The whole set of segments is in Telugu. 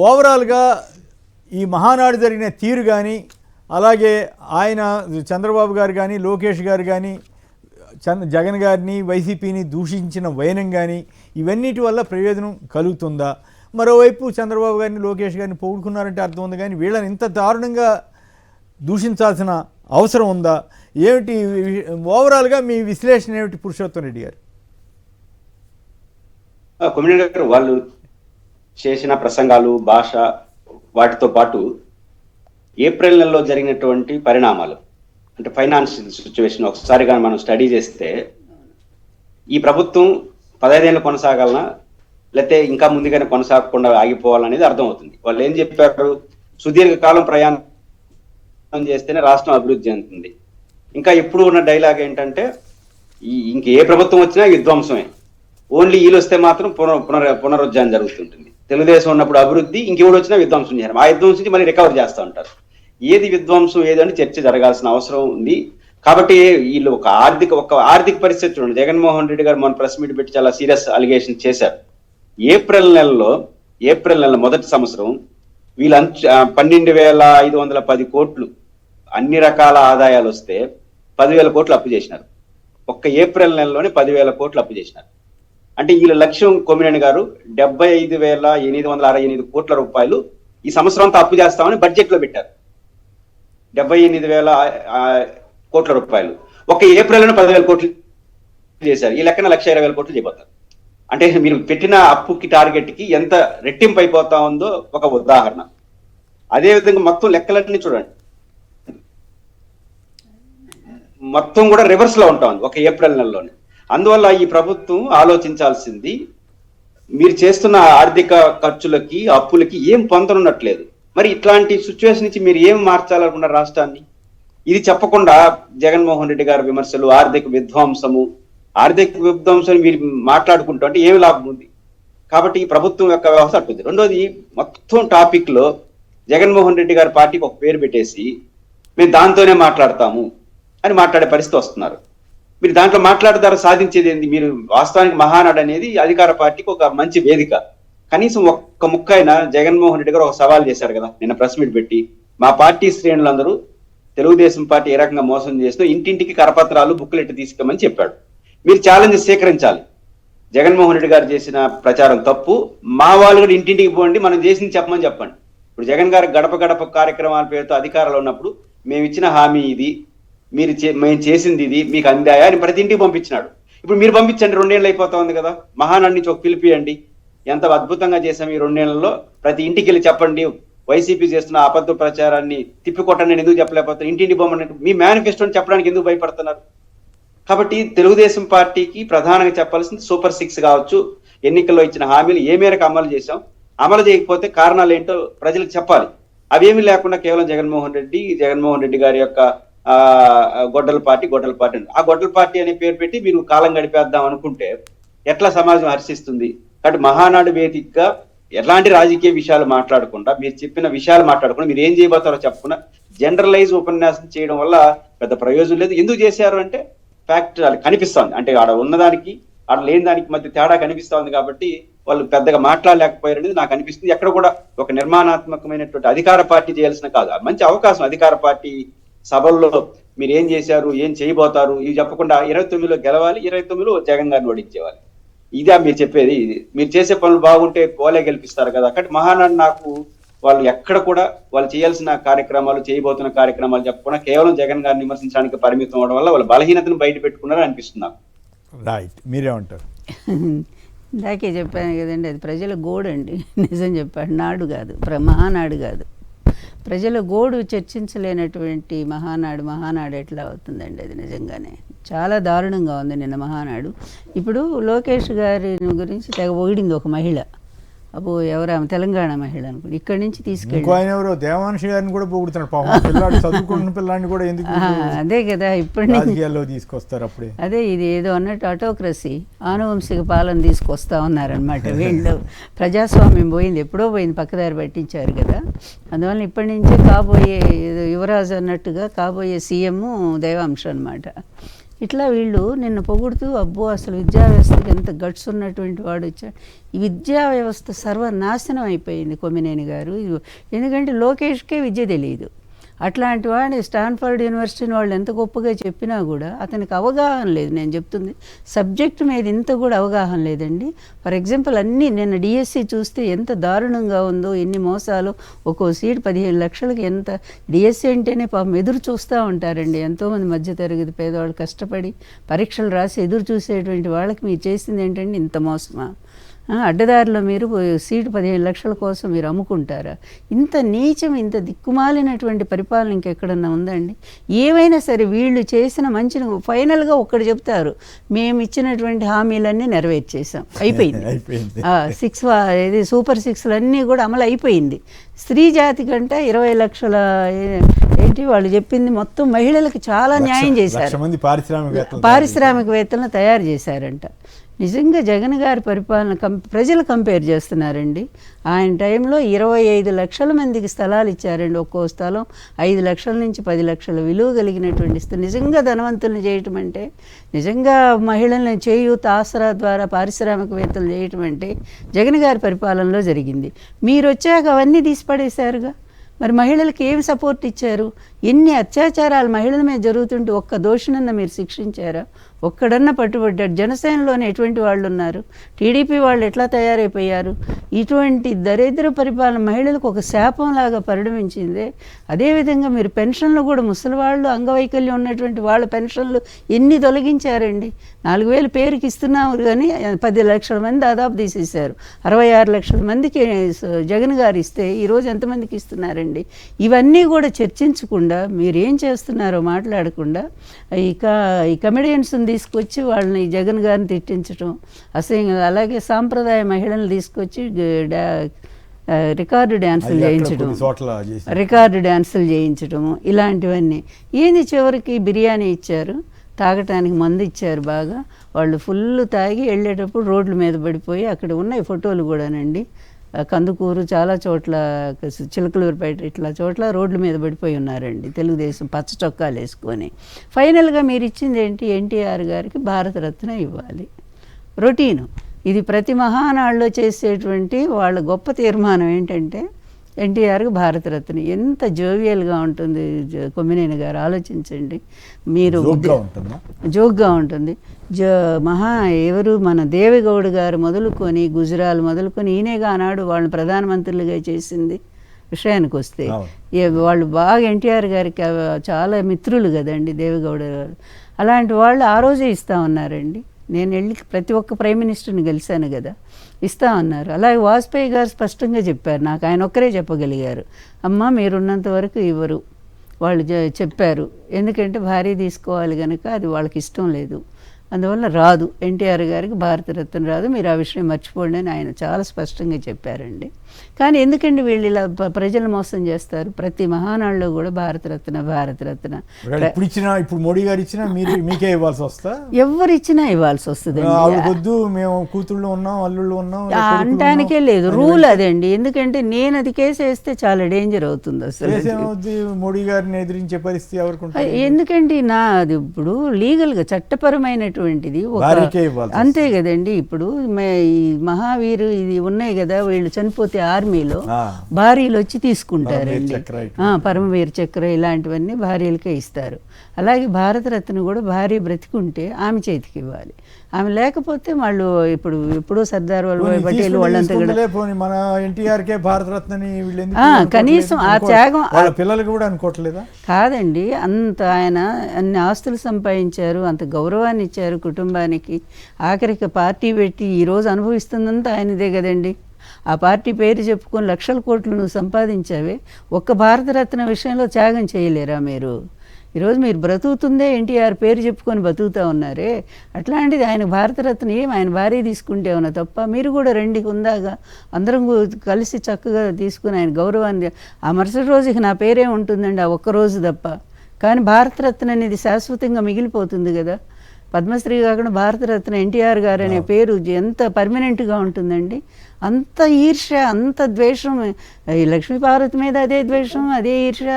ఓవరాల్గా ఈ మహానాడు జరిగిన తీరు కానీ, అలాగే ఆయన చంద్రబాబు గారు కానీ, లోకేష్ గారు కానీ, జగన్ గారిని, వైసీపీని దూషించిన వైనం కానీ, ఇవన్నిటి వల్ల ప్రయోజనం కలుగుతుందా? మరోవైపు చంద్రబాబు గారిని, లోకేష్ గారిని పొగుడుకున్నారంటే అర్థం ఉంది, కానీ వీళ్ళని ఇంత దారుణంగా దూషించాల్సిన అవసరం ఉందా? ఏమిటి ఓవరాల్గా మీ విశ్లేషణ ఏమిటి పురుషోత్తం రెడ్డి గారు? కొమ్మినేని గారు వాళ్ళు చేసిన ప్రసంగాలు, భాష, వాటితో పాటు ఏప్రిల్ నెలలో జరిగినటువంటి పరిణామాలు, అంటే ఫైనాన్షియల్ సిచ్యువేషన్ ఒకసారిగా మనం స్టడీ చేస్తే ఈ ప్రభుత్వం 15 ఏళ్ళు కొనసాగాలనా లేకపోతే ఇంకా ముందుగానే కొనసాగకుండా ఆగిపోవాలనేది అర్థమవుతుంది. వాళ్ళు ఏం చెప్పారు, సుదీర్ఘకాలం ప్రయాణం చేస్తేనే రాష్ట్రం అభివృద్ధి చెందుతుంది. ఇంకా ఎప్పుడు ఉన్న డైలాగ్ ఏంటంటే ఇంక ఏ ప్రభుత్వం వచ్చినా విధ్వంసమే, ఓన్లీ వీళ్ళు వస్తే మాత్రం పునరుజ్జానం జరుగుతుంటుంది. తెలుగుదేశం ఉన్నప్పుడు అభివృద్ధి, ఇంకెవడు వచ్చినా విధ్వంసం చేయాలి, ఆ విధ్వంసం మళ్ళీ రికవర్ చేస్తూ ఉంటారు. ఏది విధ్వంసం ఏదని చర్చ జరగాల్సిన అవసరం ఉంది. కాబట్టి వీళ్ళు ఒక ఆర్థిక పరిస్థితి చూడండి. జగన్మోహన్ రెడ్డి గారు మన ప్రెస్ మీట్ పెట్టి చాలా సీరియస్ అలిగేషన్ చేశారు. ఏప్రిల్ నెల మొదటి సంవత్సరం వీళ్ళు 12,510 కోట్లు అన్ని రకాల ఆదాయాలు వస్తే 10,000 కోట్లు అప్పు చేసినారు. ఒక్క ఏప్రిల్ నెలలోనే 10,000 కోట్లు అప్పు చేసినారు. అంటే వీళ్ళ లక్ష్యం కొమ్మినేని గారు 75,868 కోట్ల రూపాయలు ఈ సంవత్సరం అంతా అప్పు చేస్తామని బడ్జెట్ లో పెట్టారు. 78,000 కోట్ల రూపాయలు ఒక ఏప్రిల్లోనే 10,000 కోట్లు చేశారు. ఈ లెక్కన 1,20,000 కోట్లు చేయబోతారు. అంటే మీరు పెట్టిన అప్పుకి టార్గెట్ కి ఎంత రెట్టింపు అయిపోతా ఉందో ఒక ఉదాహరణ. అదేవిధంగా మొత్తం లెక్కలన్నీ చూడండి, మొత్తం కూడా రివర్స్ లో ఉంటా ఉంది ఒక ఏప్రిల్ నెలలోనే. అందువల్ల ఈ ప్రభుత్వం ఆలోచించాల్సింది, మీరు చేస్తున్న ఆర్థిక ఖర్చులకి, అప్పులకి ఏం పొందనున్నట్లేదు. మరి ఇట్లాంటి సిచ్యువేషన్ నుంచి మీరు ఏం మార్చాలనుకున్నారు రాష్ట్రాన్ని? ఇది చెప్పకుండా జగన్మోహన్ రెడ్డి గారి విమర్శలు, ఆర్థిక విధ్వంసం మీరు మాట్లాడుకుంటూ అంటే ఏమి లాభం ఉంది? కాబట్టి ఈ ప్రభుత్వం యొక్క వ్యవస్థ అట్టుంది. రెండోది, మొత్తం టాపిక్ లో జగన్మోహన్ రెడ్డి గారి పార్టీకి ఒక పేరు పెట్టేసి మేము దాంతోనే మాట్లాడతాము అని మాట్లాడే పరిస్థితి వస్తున్నారు. మీరు దాంట్లో మాట్లాడతారు, సాధించేది ఏంది? మీరు వాస్తవానికి మహానాడు అనేది అధికార పార్టీకి ఒక మంచి వేదిక. కనీసం ఒక్క ముక్క అయినా జగన్మోహన్ రెడ్డి గారు ఒక సవాల్ చేశారు కదా నిన్న ప్రెస్ మీట్ పెట్టి, మా పార్టీ శ్రేణులందరూ తెలుగుదేశం పార్టీ ఏ రకంగా మోసం చేసినా ఇంటింటికి కరపత్రాలు, బుక్లెట్ తీసుకోమని చెప్పాడు. మీరు ఛాలెంజ్ స్వీకరించాలి. జగన్మోహన్ రెడ్డి గారు చేసిన ప్రచారం తప్పు, మా వాళ్ళు కూడా ఇంటింటికి పోండి, మనం చేసింది చెప్పమని చెప్పండి. ఇప్పుడు జగన్ గారు గడప గడప కార్యక్రమాల పేరుతో అధికారంలో ఉన్నప్పుడు మేము ఇచ్చిన హామీ ఇది, మేము చేసింది ఇది, మీకు అందాయా అని ప్రతి ఇంటికి పంపించినాడు. ఇప్పుడు మీరు పంపించండి, 2 ఏళ్ళు అయిపోతా ఉంది కదా, మహానాడు నుంచి ఒక పిలిపియండి, ఎంత అద్భుతంగా చేసాం ఈ 2 ఏళ్లలో, ప్రతి ఇంటికి వెళ్ళి చెప్పండి, వైసీపీ చేస్తున్న అబద్ధ ప్రచారాన్ని తిప్పికొట్టండి. నేను ఎందుకు చెప్పలేకపోతాను? ఇంటింటి బొమ్మని మీ మేనిఫెస్టోని చెప్పడానికి ఎందుకు భయపడుతున్నారు? కాబట్టి తెలుగుదేశం పార్టీకి ప్రధానంగా చెప్పాల్సింది సూపర్ 6 కావచ్చు, ఎన్నికల్లో ఇచ్చిన హామీలు ఏ మేరకు అమలు చేశాం, అమలు చేయకపోతే కారణాలు ఏంటో ప్రజలకు చెప్పాలి. అవేమీ లేకుండా కేవలం జగన్మోహన్ రెడ్డి గారి యొక్క గొడ్డల పార్టీ ఆ గొడ్డల పార్టీ అనే పేరు పెట్టి మీరు కాలం గడిపేద్దాం అనుకుంటే ఎట్లా సమాజం హర్షిస్తుంది? కాబట్టి మహానాడు వేదికగా ఎలాంటి రాజకీయ విషయాలు మాట్లాడకుండా, మీరు చెప్పిన విషయాలు మాట్లాడకుండా, మీరు ఏం చేయబోతారో చెప్పకుండా జనరలైజ్ ఉపన్యాసం చేయడం వల్ల పెద్ద ప్రయోజనం లేదు. ఎందుకు చేశారు అంటే ఫ్యాక్ట్ కనిపిస్తోంది, అంటే ఆడ ఉన్నదానికి ఆడ లేని దానికి మధ్య తేడా కనిపిస్తోంది. కాబట్టి వాళ్ళు పెద్దగా మాట్లాడలేకపోయారు అనేది నాకు అనిపిస్తుంది. ఎక్కడ కూడా ఒక నిర్మాణాత్మకమైనటువంటి అధికార పార్టీ చేయాల్సిన కాదు, మంచి అవకాశం అధికార పార్టీ సభల్లో మీరు ఏం చేశారు, ఏం చేయబోతారు ఇవి చెప్పకుండా 29లో గెలవాలి, 29లో జగన్ గారిని ఓడించేవాలి. ఇదే మీరు చెప్పేది. మీరు చేసే పనులు బాగుంటే కోలే గెలిపిస్తారు కదా. అక్కడ మహానాడు నాకు వాళ్ళు ఎక్కడ కూడా వాళ్ళు చేయాల్సిన కార్యక్రమాలు, చేయబోతున్న కార్యక్రమాలు చెప్పకుండా కేవలం జగన్ గారిని విమర్శించడానికి పరిమితం అవడం వల్ల వాళ్ళ బలహీనతను బయట పెట్టుకున్నారని అనిపిస్తుంది నాకు. రైట్, మీరేమంటారు? ఇందాకే చెప్పాను కదండి, అది ప్రజల గోడండి. నిజం చెప్పాడు, నాడు కాదు, మహానాడు కాదు. ప్రజల గోడు చర్చించలేనటువంటి మహానాడు ఎట్లా అవుతుందండి? అది నిజంగానే చాలా దారుణంగా ఉంది నిన్న మహానాడు. ఇప్పుడు లోకేష్ గారి గురించి తెగ పొగిడింది ఒక మహిళ. అబ్బో, ఎవరు ఆమె? తెలంగాణ మహిళ అనుకోండి. ఇక్కడి నుంచి తీసుకెళ్ళి ఎవరో దేవాంశ గారిని కూడా పొగుడుతున్నాడు పాపం. పిల్లాడు చదువుకున్న పిల్లాడిని కూడా ఎందుకు అదే కదా ఇప్పటి రాజకీయాల్లో తీసుకొస్తారు? అప్పుడే అదే ఇది ఏదో అన్నట్టు ఆటోక్రసీ, ఆనువంశిక పాలన తీసుకొస్తా ఉన్నారనమాట వీళ్ళు. ప్రజాస్వామ్యం పోయింది, ఎప్పుడో పోయింది, పక్కదారి పట్టించారు కదా. అందువల్ల ఇప్పటి నుంచే కాబోయే యువరాజు అన్నట్టుగా కాబోయే సీఎం దేవాంశ అనమాట. ఇట్లా వీళ్ళు నిన్న పొగుడుతూ అబ్బో అసలు విద్యా వ్యవస్థకి ఎంత గట్స్ ఉన్నటువంటి వాడు వచ్చాడు. ఈ విద్యా వ్యవస్థ సర్వనాశనం అయిపోయింది కొమ్మినేని గారు. ఎందుకంటే లోకేష్కే విద్య తెలియదు. అట్లాంటి వాడిని స్టాన్ఫర్డ్ యూనివర్సిటీని వాళ్ళు ఎంత గొప్పగా చెప్పినా కూడా అతనికి అవగాహన లేదు. నేను చెప్తుంది సబ్జెక్ట్ మీద ఇంత కూడా అవగాహన లేదండి. ఫర్ ఎగ్జాంపుల్ అన్నీ నిన్న డిఎస్సి చూస్తే ఎంత దారుణంగా ఉందో, ఎన్ని మోసాలు. ఒక్కో సీట్ 15 లక్షలకి. ఎంత డిఎస్సి అంటేనే పాపం ఎదురు చూస్తూ ఉంటారండి ఎంతోమంది మధ్యతరగతి పేదవాళ్ళు కష్టపడి పరీక్షలు రాసి ఎదురు చూసేటువంటి వాళ్ళకి మీరు చేసింది ఏంటండి ఇంత మోసమా? అడ్డదారిలో మీరు సీటు 15 లక్షల కోసం మీరు అమ్ముకుంటారా? ఇంత నీచం, ఇంత దిక్కుమాలినటువంటి పరిపాలన ఇంకెక్కడన్నా ఉందండి? ఏవైనా సరే వీళ్ళు చేసిన మంచిని ఫైనల్గా ఒక్కటి చెప్తారు, మేము ఇచ్చినటువంటి హామీలన్నీ నెరవేర్చేసాం, అయిపోయింది. ఇది సూపర్ 6 అన్నీ కూడా అమలు అయిపోయింది. స్త్రీ జాతి కంటే 20 లక్షల ఏంటి వాళ్ళు చెప్పింది మొత్తం మహిళలకు చాలా న్యాయం చేశారు. పారిశ్రామికవేత్తలను తయారు చేశారంట. నిజంగా జగన్ గారి పరిపాలన ప్రజలు కంపేర్ చేస్తున్నారండి. ఆయన టైంలో 25 లక్షల మందికి స్థలాలు ఇచ్చారండి. ఒక్కో స్థలం 5 లక్షల నుంచి 10 లక్షల విలువ కలిగినటువంటి నిజంగా ధనవంతులను చేయటం అంటే, నిజంగా మహిళలను చేయూత ఆసరా ద్వారా పారిశ్రామికవేత్తలు చేయటం అంటే జగన్ గారి పరిపాలనలో జరిగింది. మీరు వచ్చాక అవన్నీ తీసిపడేశారుగా. మరి మహిళలకు ఏం సపోర్ట్ ఇచ్చారు? ఎన్ని అత్యాచారాలు మహిళల మీద జరుగుతుంటే ఒక్క దోషునన్నా మీరు శిక్షించారా? ఒక్కడన్నా పట్టుబడ్డాడు? జనసేనలోనే ఎటువంటి వాళ్ళు ఉన్నారు? టీడీపీ వాళ్ళు ఎట్లా తయారైపోయారు? ఇటువంటి దరిద్ర పరిపాలన మహిళలకు ఒక శాపంలాగా పరిణమించిందే. అదేవిధంగా మీరు పెన్షన్లు కూడా ముసలివాళ్ళు, అంగవైకల్యం ఉన్నటువంటి వాళ్ళ పెన్షన్లు ఎన్ని తొలగించారండి? 4,000 పేరుకి ఇస్తున్నాము కానీ 10 లక్షల మంది దాదాపు తీసేశారు. 66 లక్షల మందికి జగన్ గారు ఇస్తే ఈరోజు ఎంతమందికి ఇస్తున్నారండి? ఇవన్నీ కూడా చర్చించకుండా మీరేం చేస్తున్నారో మాట్లాడకుండా ఈ కమెడియన్స్ని తీసుకొచ్చి వాళ్ళని జగన్ గారిని తిట్టించడం అసహ్యంగా, అలాగే సాంప్రదాయ మహిళలను తీసుకొచ్చి రికార్డు డ్యాన్సులు చేయించడము, ఇలాంటివన్నీ. ఏంది చివరికి బిర్యానీ ఇచ్చారు, తాగటానికి మందు ఇచ్చారు బాగా. వాళ్ళు ఫుల్ తాగి వెళ్ళేటప్పుడు రోడ్ల మీద పడిపోయి, అక్కడ ఉన్నాయి ఫోటోలు కూడానండి, కందుకూరు చాలా చోట్ల, చిలకలూరుపేట ఇట్లా చోట్ల రోడ్ల మీద పడిపోయి ఉన్నారండి తెలుగుదేశం పచ్చ చొక్కాలు వేసుకొని. ఫైనల్గా మీరు ఇచ్చింది ఏంటి? ఎన్టీఆర్ గారికి భారతరత్న ఇవ్వాలి. రొటీను ఇది. ప్రతి మహానాడులో చేసేటువంటి వాళ్ళ గొప్ప తీర్మానం ఏంటంటే ఎన్టీఆర్కి భారతరత్న. ఎంత జోవియల్గా ఉంటుంది కొమ్మినేని గారు, ఆలోచించండి మీరు. జోక్గా ఉంటుంది. ఎవరు మన దేవేగౌడ గారు మొదలుకొని, గుజరాల్ మొదలుకొని, ఈయనేగా ఆనాడు వాళ్ళని ప్రధానమంత్రులుగా చేసింది. విషయానికి వస్తే వాళ్ళు బాగా ఎన్టీఆర్ గారికి చాలా మిత్రులు కదండి దేవేగౌడ గారు. అలాంటి వాళ్ళు ఆ రోజే ఇస్తా ఉన్నారండి. నేను వెళ్ళి ప్రతి ఒక్క ప్రైమ్ మినిస్టర్ని కలిశాను కదా, ఇస్తా అన్నారు. అలాగే వాజ్పేయి గారు స్పష్టంగా చెప్పారు, నాకు ఆయన ఒక్కరే చెప్పగలిగారు, అమ్మ మీరున్నంత వరకు ఇవ్వరు వాళ్ళు చెప్పారు. ఎందుకంటే భార్య తీసుకోవాలి కనుక అది వాళ్ళకి ఇష్టం లేదు, అందువల్ల రాదు, ఎన్టీఆర్ గారికి భారతరత్న రాదు, మీరు ఆ విషయం మర్చిపోండి అని ఆయన చాలా స్పష్టంగా చెప్పారండి. కానీ ఎందుకండి వీళ్ళు ఇలా ప్రజలు మోసం చేస్తారు? ప్రతి మహానాడులో కూడా భారతరత్న. ఇప్పుడు మోడీ గారు ఇచ్చినా మీకే ఇవ్వాల్సి వస్తా? ఎవరు ఇచ్చినా ఇవ్వాల్సి వస్తుంది. మేము కూతుళ్ళు ఉన్నాం, అల్లుళ్ళు ఉన్నాం అంటానికే లేదు, రూల్ అదండి. ఎందుకంటే నేను అది కేసు వేస్తే చాలా డేంజర్ అవుతుంది అసలు. మోడీ గారిని ఎదిరించే పరిస్థితి ఎవరికి? ఎందుకంటే అది ఇప్పుడు లీగల్గా చట్టపరమైనటువంటిది అంతే కదండి. ఇప్పుడు ఈ మహావీరు ఇది ఉన్నాయి కదా, వీళ్ళు చనిపోతే ఆర్మీలో భార్యలు వచ్చి తీసుకుంటారండి. పరమవీర్ చక్ర ఇలాంటివన్నీ భార్యలకే ఇస్తారు. అలాగే భారతరత్న కూడా భార్య బ్రతికుంటే ఆమె చేతికి ఇవ్వాలి. ఆమె లేకపోతే వాళ్ళు ఎప్పుడో సర్దార్ వల్లభాయ్ పటేల్ వాళ్ళంతా మన ఎన్టీఆర్కే భారతరత్నని కనీసం ఆ త్యాగం పిల్లలు కూడా అనుకోవట్లేదా? కాదండి, అంత ఆయన అన్ని ఆస్తులు సంపాదించారు, అంత గౌరవాన్ని ఇచ్చారు కుటుంబానికి. ఆఖరికి పార్టీ పెట్టి ఈరోజు అనుభవిస్తుందంతా ఆయనదే కదండి. ఆ పార్టీ పేరు చెప్పుకొని లక్షల కోట్లు నువ్వు సంపాదించావే, ఒక్క భారతరత్న విషయంలో త్యాగం చేయలేరా మీరు? ఈరోజు మీరు బ్రతుకుతుందే ఎన్టీఆర్ పేరు చెప్పుకొని బతుకుతూ ఉన్నారే. అట్లాంటిది ఆయన భారతరత్న ఆయన భార్య తీసుకుంటే ఉన్నా తప్ప, మీరు కూడా రండి ఉందాగా అందరం కలిసి చక్కగా తీసుకుని ఆయన గౌరవాన్ని. ఆ మరుసటి రోజుకి నా పేరే ఉంటుందండి, ఆ ఒక్కరోజు తప్ప. కానీ భారతరత్న అనేది శాశ్వతంగా మిగిలిపోతుంది కదా. పద్మశ్రీ కాకుండా భారతరత్న ఎన్టీఆర్ గారు అనే పేరు ఎంత పర్మనెంట్గా ఉంటుందండి. అంత ఈర్ష్య, అంత ద్వేషం. ఈ లక్ష్మీపార్వతి మీద అదే ద్వేషం, అదే ఈర్ష్య.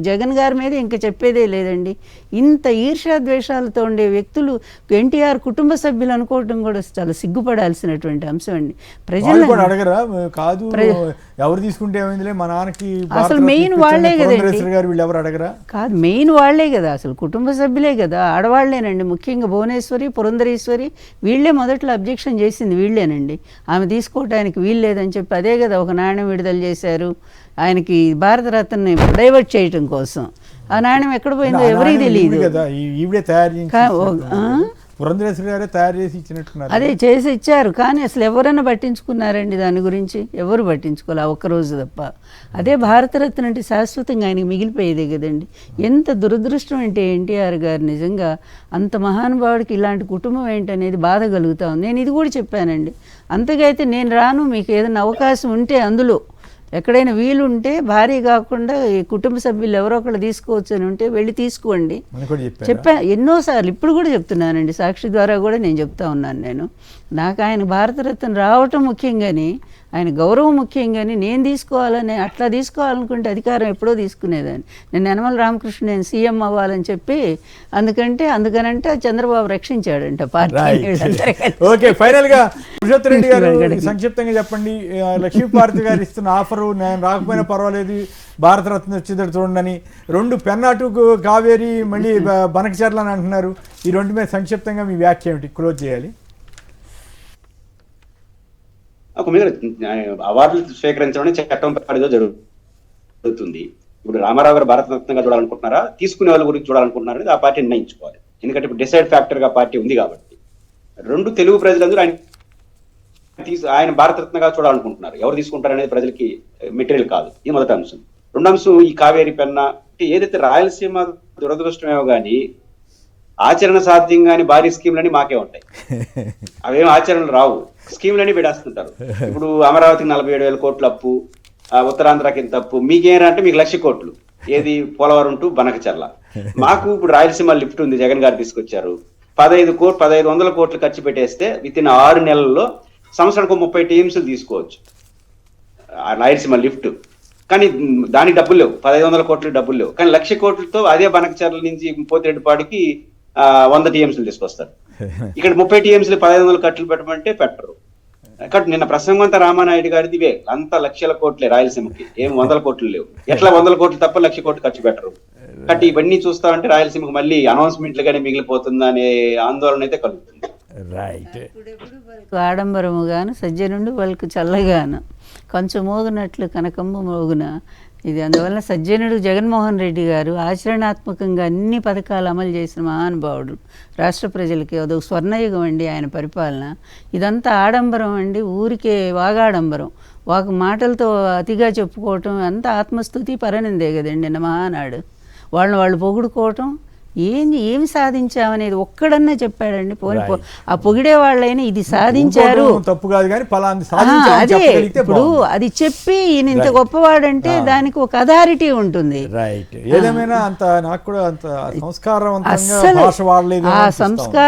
జగన్ గారి మీద ఇంకా చెప్పేదే లేదండి. ఇంత ఈర్ష్య ద్వేషాలతో ఉండే వ్యక్తులు ఎన్టీఆర్ కుటుంబ సభ్యులు అనుకోవటం కూడా చాలా సిగ్గుపడాల్సినటువంటి అంశం అండి. ప్రజలు కూడా అడగరా? కాదు, ఎవరు తీసుకుంటే ఏమైందిలే, మా నాన్నకి అసలు మెయిన్ వాళ్లే కదండి. గారు వీళ్ళు ఎవరు అడగరా? కాదు, మెయిన్ వాళ్లే కదా, అసలు కుటుంబ సభ్యులే కదా, ఆడవాళ్లేనండి. ముఖ్యంగా భువనేశ్వరి, పురంధరేశ్వరి వీళ్లే మొదట్లో అబ్జెక్షన్ చేసింది వీళ్లేనండి. ఆమె తీసుకోవటానికి వీల్లేదని చెప్పి అదే కదా ఒక నాణ్యం విడుదల చేశారు ఆయనకి భారతరత్నని డైవర్ట్ చేయటం కోసం. ఆ నాణ్యం ఎక్కడ పోయిందో ఎవరికి తెలియదు కదా, ఈవిడే తయారు చేసి, పురంధరేశ్వరి గారే తయారు చేసి ఇచ్చినట్టున్నారు. అదే చేసి ఇచ్చారు, కానీ అసలు ఎవరైనా పట్టించుకున్నారండి దాని గురించి? ఎవరు పట్టించుకోలే, ఒక్కరోజు తప్ప. అదే భారతరత్న అంటే శాశ్వతంగా ఆయనకి మిగిలిపోయేదే కదండి. ఎంత దురదృష్టం అంటే ఎన్టీఆర్ గారు నిజంగా అంత మహానుభావుడికి ఇలాంటి కుటుంబం ఏంటనేది బాధ కలుగుతా ఉంది. నేను ఇది కూడా చెప్పానండి, అంతకైతే నేను రాను, మీకు ఏదైనా అవకాశం ఉంటే అందులో ఎక్కడైనా వీలుంటే భార్య కాకుండా ఈ కుటుంబ సభ్యులు ఎవరో ఒకళ్ళు తీసుకోవచ్చు అని ఉంటే వెళ్ళి తీసుకోండి చెప్పా ఎన్నోసార్లు. ఇప్పుడు కూడా చెప్తున్నానండి, సాక్షి ద్వారా కూడా నేను చెప్తా ఉన్నాను. నాకు ఆయన భారతరత్న రావటం ముఖ్యం కానీ ఆయన గౌరవం ముఖ్యం కానీ నేను తీసుకోవాలని, అట్లా తీసుకోవాలనుకుంటే అధికారం ఎప్పుడో తీసుకునేదాన్ని. నేను యనమల రామకృష్ణ నేను సీఎం అవ్వాలని చెప్పి అందుకనంటే చంద్రబాబు రక్షించాడంట పార్టీ. ఓకే, ఫైనల్ గా పురుషోత్తమ రెడ్డి గారు సంక్షిప్తంగా చెప్పండి, లక్ష్మీపార్వతి గారు ఇస్తున్న ఆఫరు నేను రాకపోయినా పర్వాలేదు భారతరత్న వచ్చేటట్టు చూడండి, 2 పెన్నాటు కావేరి మళ్ళీ బనకచర్ల అని అంటున్నారు. ఈ 2 మీద సంక్షిప్తంగా మీ వ్యాఖ్య ఏమిటి? క్లోజ్ చేయాలి. ఒక మీద అవార్డులు స్వీకరించడం చట్టం పరిధిలో జరుగుతుంది. ఇప్పుడు రామారావు గారు భారతరత్నంగా చూడాలనుకుంటున్నారా, తీసుకునే వాళ్ళ గురించి చూడాలనుకుంటున్నారా అనేది ఆ పార్టీ నిర్ణయించుకోవాలి. ఎందుకంటే ఇప్పుడు డిసైడ్ ఫ్యాక్టర్ గా పార్టీ ఉంది కాబట్టి 2 తెలుగు ప్రజలందరూ ఆయన భారతరత్నగా చూడాలనుకుంటున్నారు. ఎవరు తీసుకుంటారు అనేది ప్రజలకి మెటీరియల్ కాదు. ఇది మొదటి అంశం. 2వ అంశం ఈ కావేరి పెన్నా అంటే ఏదైతే రాయలసీమ దురదృష్టమేమో కానీ ఆచరణ సాధ్యం కానీ భారీ స్కీమ్లని మాకే ఉంటాయి. అవేం ఆచరణలు రావు, స్కీమ్లని పెడేస్తుంటారు. ఇప్పుడు అమరావతికి 47,000 కోట్ల అప్పు, ఉత్తరాంధ్రకి ఇంత అప్పు, మీకేరా అంటే మీకు 1,00,000 కోట్లు. ఏది పోలవరం టు బనకచర్ల. మాకు ఇప్పుడు రాయలసీమ లిఫ్ట్ ఉంది, జగన్ గారు తీసుకొచ్చారు. 1,500 కోట్లు ఖర్చు పెట్టేస్తే విత్ ఇన్ 6 నెలల్లో సంవత్సరానికి 30 టీఎంసీలు తీసుకోవచ్చు రాయలసీమ లిఫ్ట్. కానీ దానికి డబ్బులు లేవు, 1,500 కోట్లు డబ్బులు లేవు. కానీ 1,00,000 కోట్లతో అదే బనకచర్ల నుంచి పోతిరెడ్డిపాడికి 100 టీఎంసీలు తీసుకొస్తారు. ఇక్కడ 30 టీఎంసీలు 1,500 కట్టలు పెట్టమంటే పెట్టరు. కాబట్టి నిన్న ప్రసంగం అంతా రామానాయుడు గారిది ఇవే, అంత 1,00,000 కోట్లే రాయలసీమకి, ఏం 100 కోట్లు లేవు. ఎట్లా 100 కోట్లు తప్ప 1,00,000 కోట్లు ఖర్చు పెట్టరు. కాబట్టి ఇవన్నీ చూస్తామంటే రాయలసీమకి మళ్ళీ అనౌన్స్మెంట్లుగానే మిగిలిపోతుందా అనే ఆందోళన అయితే కలుగుతుంది. ఆడంబరము గాను సజ్జనుండు వాళ్ళకు చల్లగాను కొంచెం మోగునట్లు కనకమ్మ మోగున. ఇది అందువల్ల సజ్జనుడు జగన్మోహన్ రెడ్డి గారు ఆచరణాత్మకంగా అన్ని పథకాలు అమలు చేసిన మహానుభావుడు. రాష్ట్ర ప్రజలకి అదొక స్వర్ణయుగం అండి ఆయన పరిపాలన. ఇదంతా ఆడంబరం అండి, ఊరికే వాగాడంబరం, మాటలతో అతిగా చెప్పుకోవటం అంతా ఆత్మస్తుతి పరనిందే కదండి. నిన్న మహానాడు వాళ్ళు పొగుడుకోవటం, ఏమి సాధించామనేది ఒక్కడన్నా చెప్పాడండి? ఆ పొగిడే వాళ్ళైనా ఇది సాధించారు తప్పు కాదు కానీ అదే ఇప్పుడు అది చెప్పి ఈయన ఇంత గొప్పవాడంటే దానికి ఒక అథారిటీ ఉంటుంది. రైట్, ఏదేమైనా అంత నాకు కూడా అంత సంస్కారవంతంగా భాష వాడలేదు. ఆ సంస్కారం